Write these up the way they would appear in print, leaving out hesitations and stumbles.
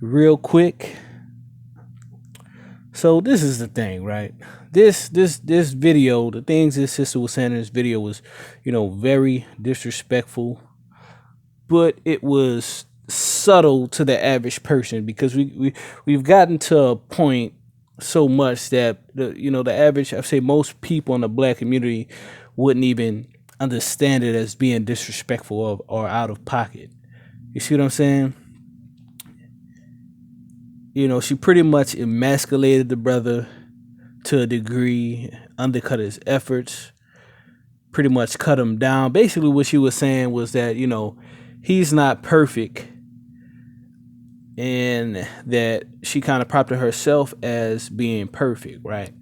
real quick. So this is the thing, right? This video, the things this sister was saying in this video was, very disrespectful, but it was subtle to the average person because we've gotten to a point so much that the average, I say most people in the black community wouldn't even understand it as being disrespectful or out of pocket. You see what I'm saying? She pretty much emasculated the brother to a degree, undercut his efforts, pretty much cut him down. Basically, what she was saying was that, he's not perfect and that she kind of propped herself as being perfect, right?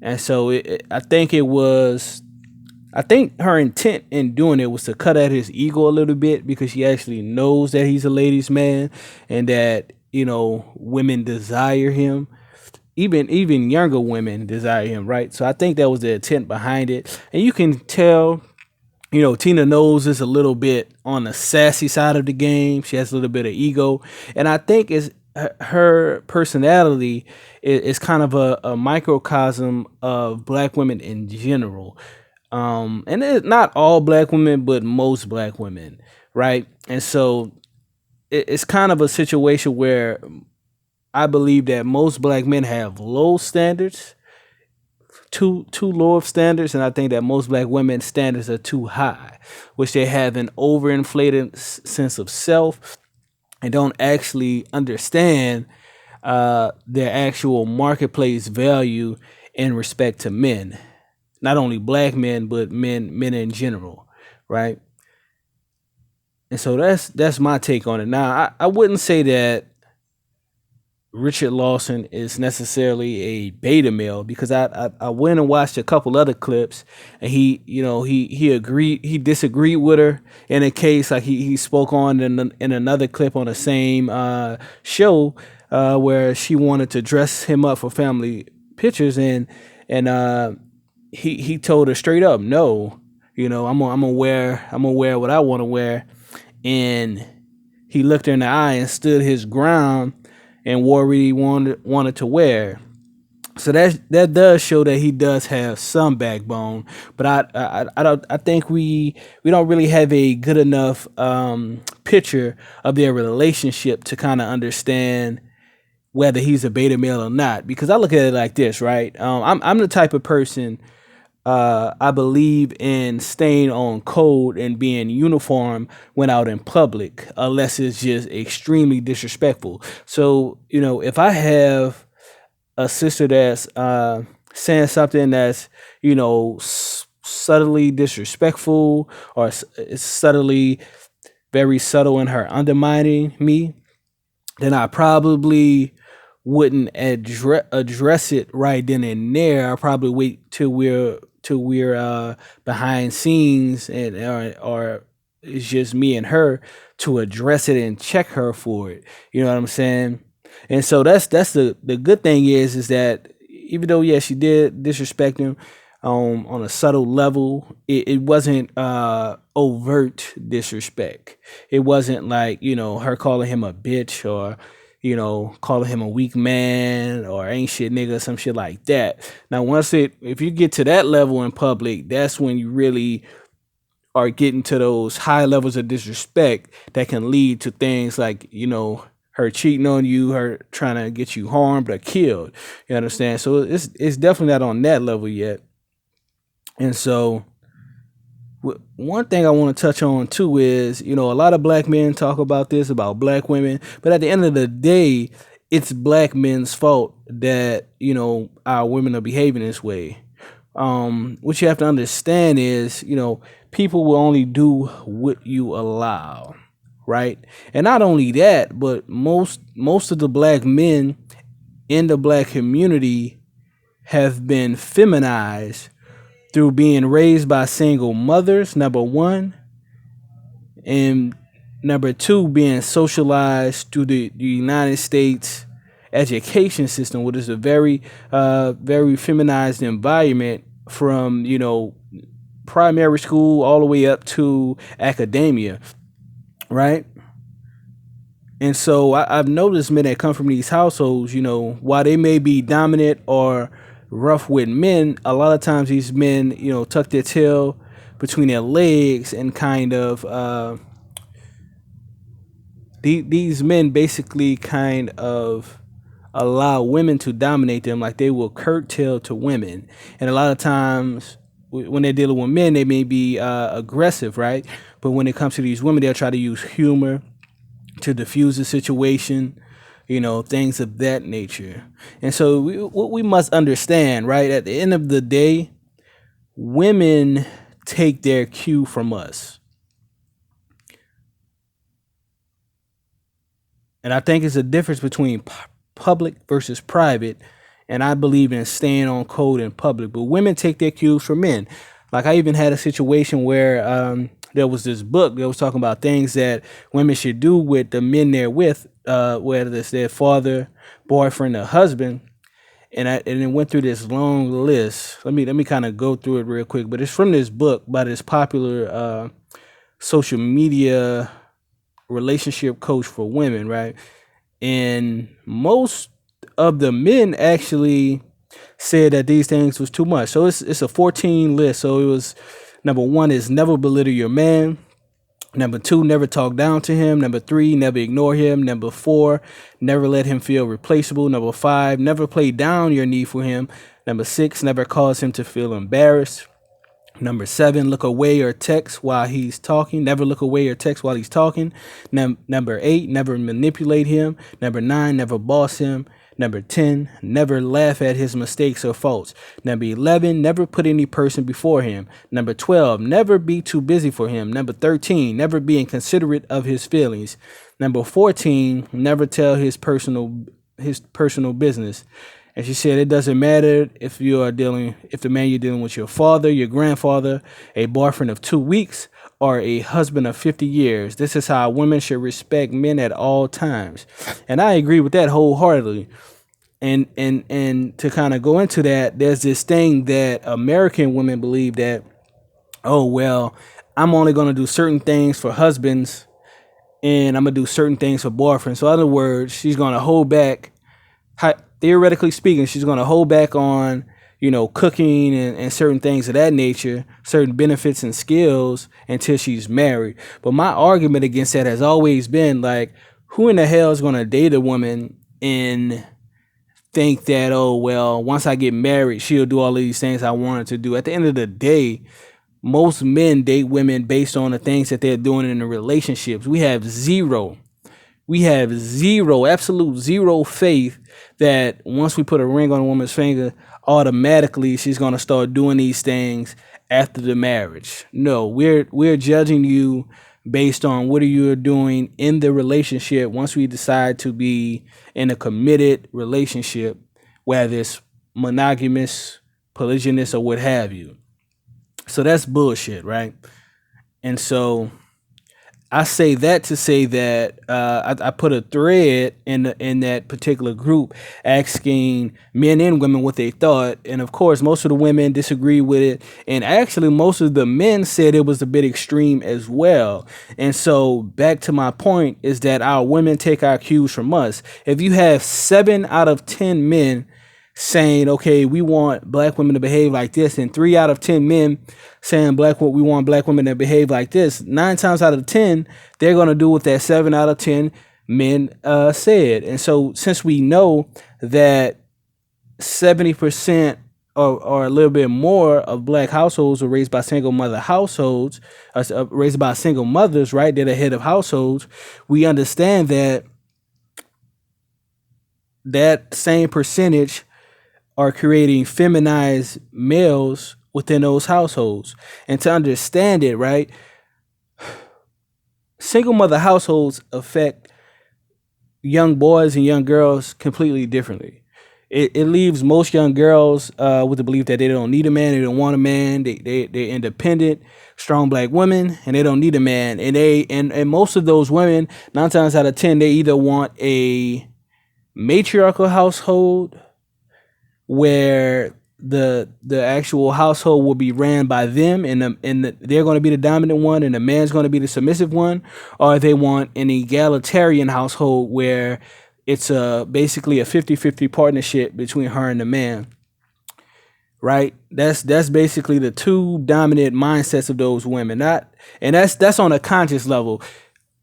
And so I think her intent in doing it was to cut at his ego a little bit because she actually knows that he's a ladies' man and that, women desire him. Even younger women desire him, right? So I think that was the intent behind it. And you can tell, Tina Knowles is a little bit on the sassy side of the game. She has a little bit of ego. And I think is her personality is kind of a microcosm of black women in general. And it's not all black women, but most black women, right? And so it's kind of a situation where I believe that most black men have low standards, too low of standards, and I think that most black women's standards are too high, which they have an overinflated sense of self and don't actually understand their actual marketplace value in respect to men, not only black men but men in general, right? And so that's my take on it. Now, I wouldn't say that Richard Lawson is necessarily a beta male because I went and watched a couple other clips and he disagreed with her in a case like he spoke on in another clip on the same show where she wanted to dress him up for family pictures and he told her straight up no, I'm gonna wear what I want to wear. And he looked her in the eye and stood his ground and wore what he wanted to wear. So that does show that he does have some backbone, but I think we don't really have a good enough picture of their relationship to kind of understand whether he's a beta male or not. Because I look at it like this, right? I'm the type of person. I believe in staying on code and being uniform when out in public, unless it's just extremely disrespectful. So, if I have a sister that's saying something that's, subtly disrespectful or it's subtly very subtle in her undermining me, then I probably wouldn't address it right then and there. I'll probably wait till we're behind scenes and or it's just me and her to address it and check her for it. You know what I'm saying? And so that's the good thing is that even though she did disrespect him on a subtle level, it wasn't overt disrespect. It wasn't like her calling him a bitch or calling him a weak man or ain't shit nigga, some shit like that. Now, if you get to that level in public, that's when you really are getting to those high levels of disrespect that can lead to things like, her cheating on you, her trying to get you harmed or killed. You understand? So it's definitely not on that level yet. And so one thing I want to touch on too is, a lot of black men talk about this, about black women, but at the end of the day, it's black men's fault that, our women are behaving this way. What you have to understand is, people will only do what you allow, right? And not only that, but most of the black men in the black community have been feminized through being raised by single mothers, number one, and number two, being socialized through the United States education system, which is a very feminized environment from, primary school all the way up to academia, right? And so I've noticed men that come from these households, while they may be dominant or rough with men, a lot of times these men, tuck their tail between their legs and kind of these men basically kind of allow women to dominate them, like they will curtail to women. And a lot of times when they're dealing with men, they may be aggressive, right? But when it comes to these women, they'll try to use humor to diffuse the situation, things of that nature. And so what we must understand, right, at the end of the day, women take their cue from us. And I think it's a difference between public versus private. And I believe in staying on code in public. But women take their cues from men. Like I even had a situation where there was this book that was talking about things that women should do with the men they're with, whether it's their father, boyfriend, or husband. And it went through this long list. Let me kind of go through it real quick. But it's from this book by this popular social media relationship coach for women, right? And most of the men actually said that these things was too much. So it's a 14 list. So it was number one is never belittle your man. Number two, never talk down to him. Number three, never ignore him. Number four, never let him feel replaceable. Number five, never play down your need for him. Number six, never cause him to feel embarrassed. Number seven, look away or text while he's talking. Never look away or text while he's talking. Number eight, never manipulate him. Number nine, never boss him. Number 10, never laugh at his mistakes or faults. Number 11, never put any person before him. Number 12, never be too busy for him. Number 13, never be inconsiderate of his feelings. Number 14, never tell his personal business. And she said it doesn't matter if the man you're dealing with your father, your grandfather, a boyfriend of 2 weeks, or a husband of 50 years. This is how women should respect men at all times. And I agree with that wholeheartedly. And to kind of go into that, there's this thing that American women believe that, oh, well, I'm only going to do certain things for husbands and I'm going to do certain things for boyfriends. So in other words, she's going to hold back, theoretically speaking, she's going to hold back on, cooking and certain things of that nature, certain benefits and skills until she's married. But my argument against that has always been like, who in the hell is going to date a woman and think that, oh, well, once I get married, she'll do all of these things I want her to do. At the end of the day, most men date women based on the things that they're doing in the relationships. We have absolute zero faith that once we put a ring on a woman's finger, automatically she's going to start doing these things after the marriage. No, we're judging you based on what are you doing in the relationship once we decide to be in a committed relationship, whether it's monogamous, polygynous, or what have you. So that's bullshit, right? And so I say that to say that I put a thread in that particular group asking men and women what they thought. And of course, most of the women disagree with it. And actually, most of the men said it was a bit extreme as well. And so back to my point is that our women take our cues from us. If you have 7 out of 10 men saying, okay, we want black women to behave like this, and 3 out of 10 men saying we want black women to behave like this, 9 times out of 10, they're going to do what that 7 out of 10 men said. And so since we know that 70% or a little bit more of black households are raised by single mother households, raised by single mothers, right? They're the head of households. We understand that same percentage are creating feminized males within those households. And to understand it, right, single mother households affect young boys and young girls completely differently. It leaves most young girls with the belief that they don't need a man, they don't want a man, they're independent, strong black women, and they don't need a man. And most of those women, 9 times out of 10, they either want a matriarchal household where the actual household will be ran by them, they're going to be the dominant one, and the man's going to be the submissive one, or they want an egalitarian household where it's basically a 50-50 partnership between her and the man, right? That's basically the two dominant mindsets of those women. Not and that's on a conscious level.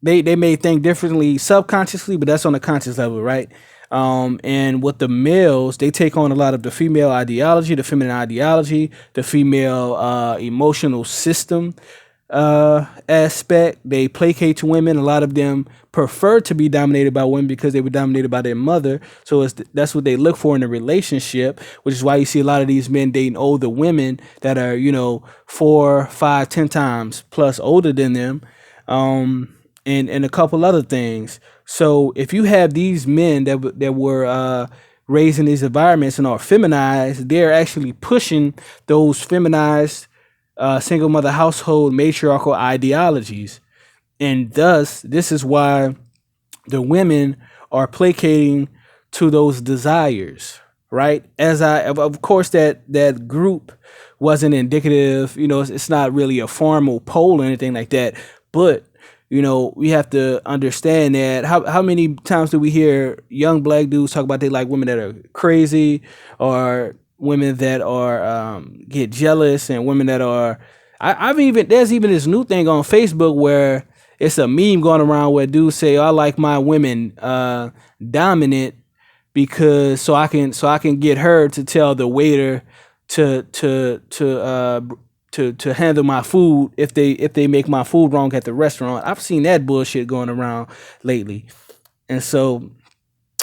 They may think differently subconsciously, but that's on a conscious level, right? And with the males, they take on a lot of the female ideology, the feminine ideology, the female emotional system aspect. They placate to women. A lot of them prefer to be dominated by women because they were dominated by their mother. So that's what they look for in a relationship, which is why you see a lot of these men dating older women that are, 4, 5, 10 times plus older than them. And a couple other things. So if you have these men that were raised in these environments and are feminized, they're actually pushing those feminized single mother household matriarchal ideologies. And thus, this is why the women are placating to those desires, right? Of course, that group wasn't indicative, it's not really a formal poll or anything like that, but we have to understand that how many times do we hear young black dudes talk about they like women that are crazy, or women that are get jealous, and women that are there's even this new thing on Facebook where it's a meme going around where dudes say, I like my women dominant because so I can get her to tell the waiter to handle my food if they make my food wrong at the restaurant. I've seen that bullshit going around lately. And so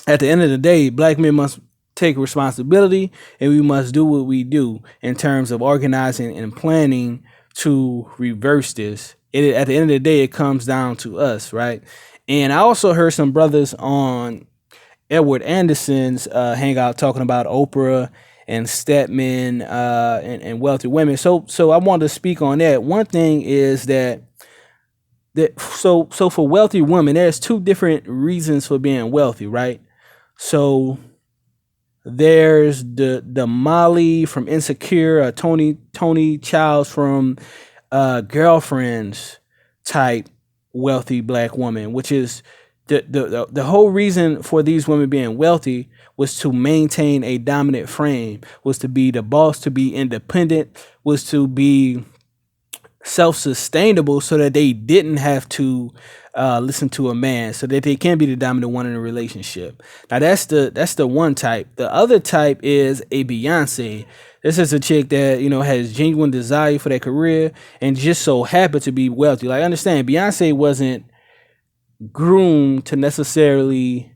at the end of the day, black men must take responsibility, and we must do what we do in terms of organizing and planning to reverse this. At the end of the day, it comes down to us, right? And I also heard some brothers on Edward Anderson's hangout talking about Oprah and Stedman and wealthy women. So I wanted to speak on that. One thing is that so for wealthy women, there's two different reasons for being wealthy, right? So there's the Molly from Insecure, Tony Childs from Girlfriends type wealthy black woman, which is the whole reason for these women being wealthy was to maintain a dominant frame, was to be the boss, to be independent, was to be self-sustainable so that they didn't have to listen to a man, so that they can be the dominant one in a relationship. Now that's the one type. The other type is a Beyonce. This is a chick that, has genuine desire for their career and just so happened to be wealthy. Like, understand, Beyonce wasn't groomed to necessarily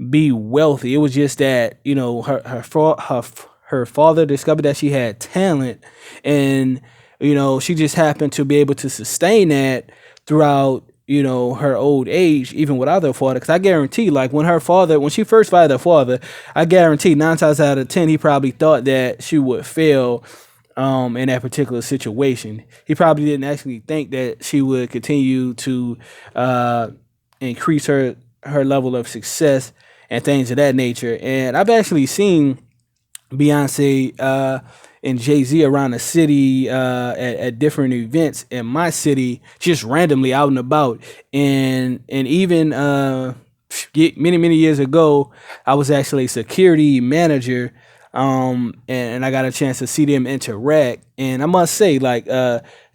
be wealthy. It was just that, her father discovered that she had talent, and she just happened to be able to sustain that throughout her old age, even without her father. Because I guarantee, like, when she first fired her father, I guarantee 9 times out of 10 he probably thought that she would fail in that particular situation. He probably didn't actually think that she would continue to increase her level of success and things of that nature. And I've actually seen Beyonce and Jay-Z around the city at different events in my city, just randomly out and about. And even many years ago, I was actually a security manager, and I got a chance to see them interact. And I must say, like,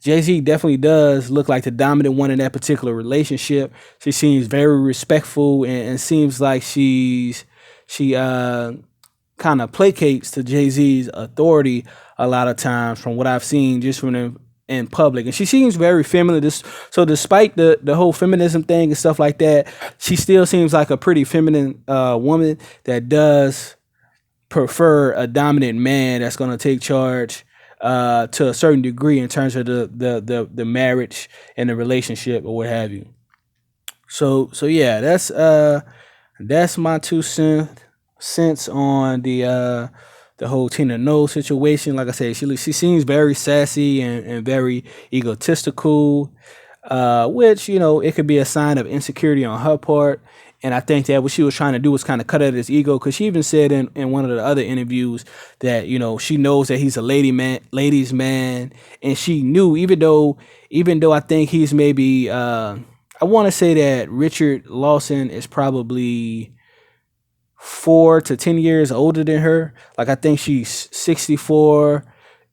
Jay-Z definitely does look like the dominant one in that particular relationship. She seems very respectful, and seems like she kind of placates to Jay-Z's authority a lot of times, from what I've seen just from them in public. And she seems very feminine. So despite the whole feminism thing and stuff like that, she still seems like a pretty feminine woman that does prefer a dominant man that's going to take charge to a certain degree in terms of the marriage and the relationship or what have you. So yeah, that's my 2 cents on the whole Tina Knowles situation. Like I said, she seems very sassy and very egotistical, which it could be a sign of insecurity on her part. And I think that what she was trying to do was kind of cut at his ego, because she even said in one of the other interviews that, she knows that he's a ladies man, and she knew, even though I think he's maybe I want to say that Richard Lawson is probably 4 to 10 years older than her. Like I think she's 64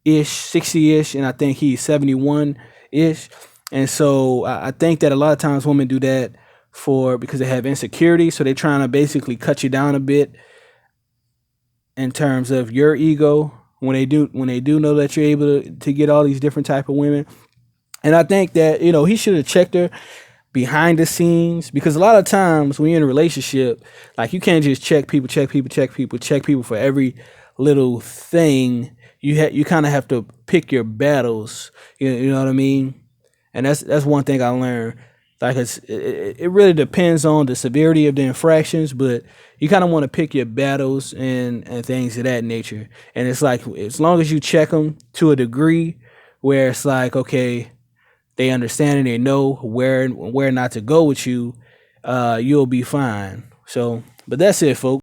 ish, 60 ish, and I think he's 71 ish. And so I think that a lot of times women do that because they have insecurity. So they're trying to basically cut you down a bit in terms of your ego when they do know that you're able to get all these different type of women. And I think that, he should have checked her behind the scenes, because a lot of times when you're in a relationship, like, you can't just check people for every little thing. You kind of have to pick your battles. You know what I mean? And that's one thing I learned. Like, it really depends on the severity of the infractions, but you kind of want to pick your battles and things of that nature. And it's like, as long as you check them to a degree where it's like, okay, they understand and they know where not to go with you, you'll be fine. So, but that's it, folks.